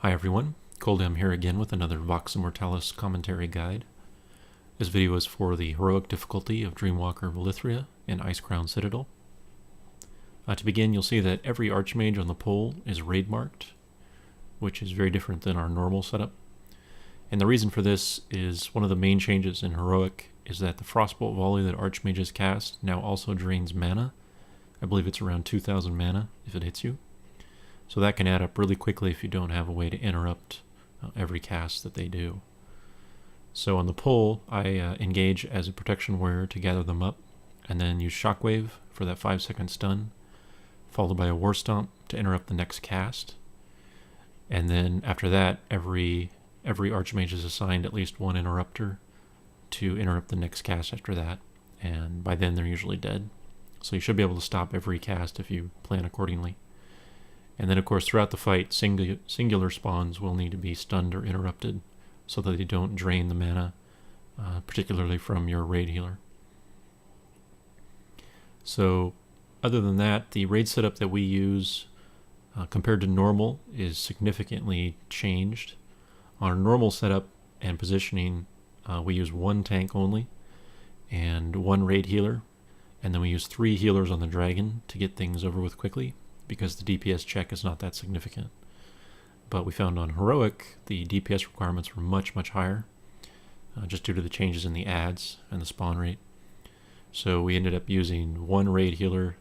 Hi everyone, Coldam here again with another VOX Immortalis commentary guide. This video is for the heroic difficulty of Dreamwalker Valithria in Icecrown Citadel. To begin, you'll see that every Archmage on the pole is raid marked, which is very different than our normal setup. And the reason for this is one of the main changes in heroic is that the Frostbolt volley that Archmages cast now also drains mana. I believe it's around 2,000 mana if it hits you. So that can add up really quickly if you don't have a way to interrupt every cast that they do. So on the pole, I engage as a protection warrior to gather them up, and then use Shockwave for that 5-second stun, followed by a War Stomp to interrupt the next cast. And then after that, every Archmage is assigned at least one interrupter to interrupt the next cast after that, and by then they're usually dead. So you should be able to stop every cast if you plan accordingly. And then, of course, throughout the fight, singular spawns will need to be stunned or interrupted so that they don't drain the mana, particularly from your raid healer. So, other than that, the raid setup that we use compared to normal is significantly changed. On our normal setup and positioning, we use one tank only and one raid healer, and then we use 3 healers on the dragon to get things over with quickly, because the DPS check is not that significant. But we found on Heroic, the DPS requirements were much, much higher, just due to the changes in the adds and the spawn rate. So we ended up using 1 raid healer,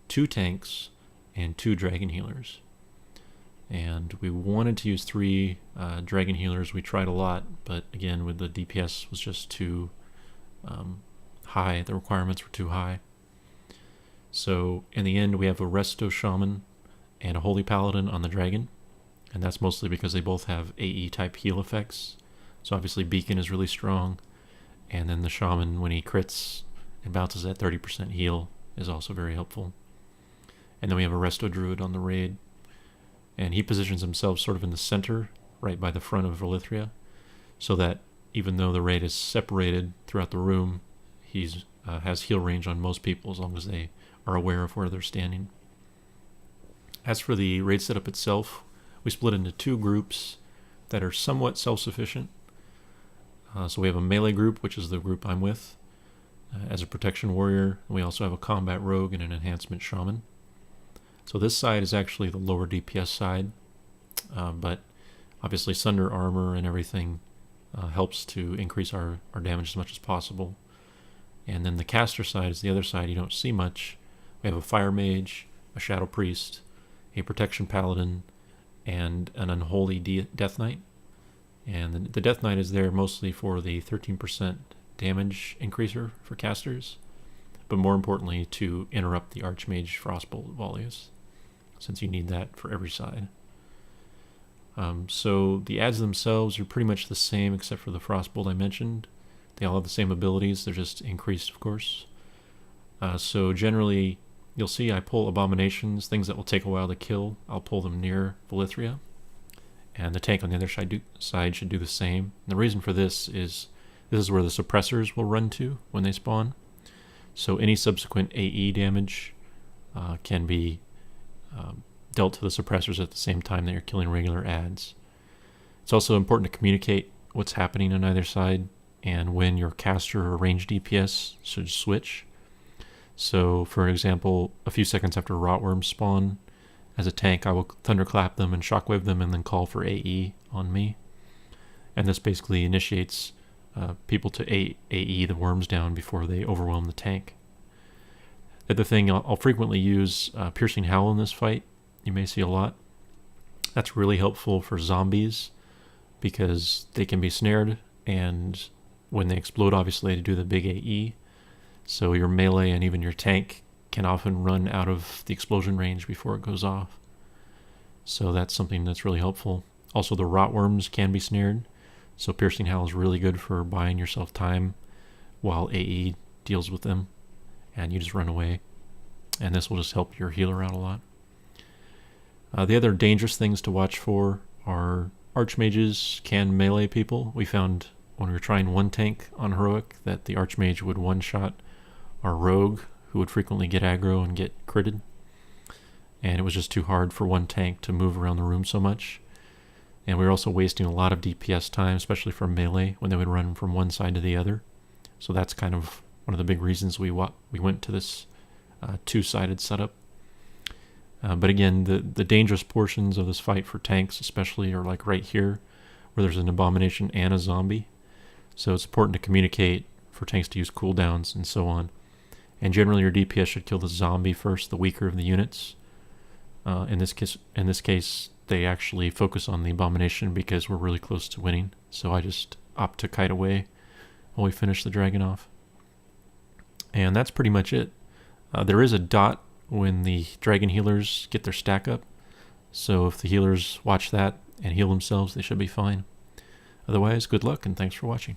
2 tanks, and 2 dragon healers. And we wanted to use 3 dragon healers. We tried a lot, but again, with the DPS was just too high. The requirements were too high. So in the end, we have a Resto Shaman and a Holy Paladin on the Dragon, and that's mostly because they both have AE type heal effects. So obviously Beacon is really strong, and then the Shaman, when he crits and bounces at 30% heal, is also very helpful. And then we have a Resto Druid on the raid, and he positions himself sort of in the center, right by the front of Valithria, so that even though the raid is separated throughout the room, he's has heal range on most people as long as they are aware of where they're standing. As for the raid setup itself, we split into 2 groups that are somewhat self-sufficient. So we have a melee group, which is the group I'm with, as a protection warrior. We also have a combat rogue and an enhancement shaman. So this side is actually the lower DPS side, but obviously Sunder armor and everything helps to increase our damage as much as possible. And then the caster side is the other side you don't see much. We have a fire mage, a shadow priest, a protection paladin, and an unholy death knight. And the death knight is there mostly for the 13% damage increaser for casters, but more importantly to interrupt the archmage frostbolt volleys, since you need that for every side. So the adds themselves are pretty much the same except for the frostbolt I mentioned. They all have the same abilities, they're just increased, of course. So generally, you'll see I pull abominations, things that will take a while to kill. I'll pull them near Valithria, and the tank on the other side should do the same. And the reason for this is where the suppressors will run to when they spawn. So any subsequent AE damage can be dealt to the suppressors at the same time that you're killing regular adds. It's also important to communicate what's happening on either side and when your caster or ranged DPS should switch. So, for example, a few seconds after rotworms spawn, as a tank I will thunderclap them and shockwave them and then call for AE on me. And this basically initiates people to AE the worms down before they overwhelm the tank. The other thing, I'll frequently use Piercing Howl in this fight. You may see a lot. That's really helpful for zombies because they can be snared, and when they explode, obviously they do the big AE. So your melee and even your tank can often run out of the explosion range before it goes off. So that's something that's really helpful. Also, the rotworms can be snared, so Piercing Howl is really good for buying yourself time while AE deals with them, and you just run away. And this will just help your healer out a lot. The other dangerous things to watch for are archmages can melee people. We found when we were trying one tank on Heroic that the archmage would one-shot our rogue, who would frequently get aggro and get critted. And it was just too hard for one tank to move around the room so much. And we were also wasting a lot of DPS time, especially for melee, when they would run from one side to the other. So that's kind of one of the big reasons we went to this two-sided setup. But again, the dangerous portions of this fight for tanks especially are like right here, where there's an abomination and a zombie. So it's important to communicate for tanks to use cooldowns and so on. And generally your DPS should kill the zombie first, the weaker of the units. In this case, they actually focus on the abomination because we're really close to winning. So I just opt to kite away while we finish the dragon off. And that's pretty much it. There is a dot when the dragon healers get their stack up. So if the healers watch that and heal themselves, they should be fine. Otherwise, good luck and thanks for watching.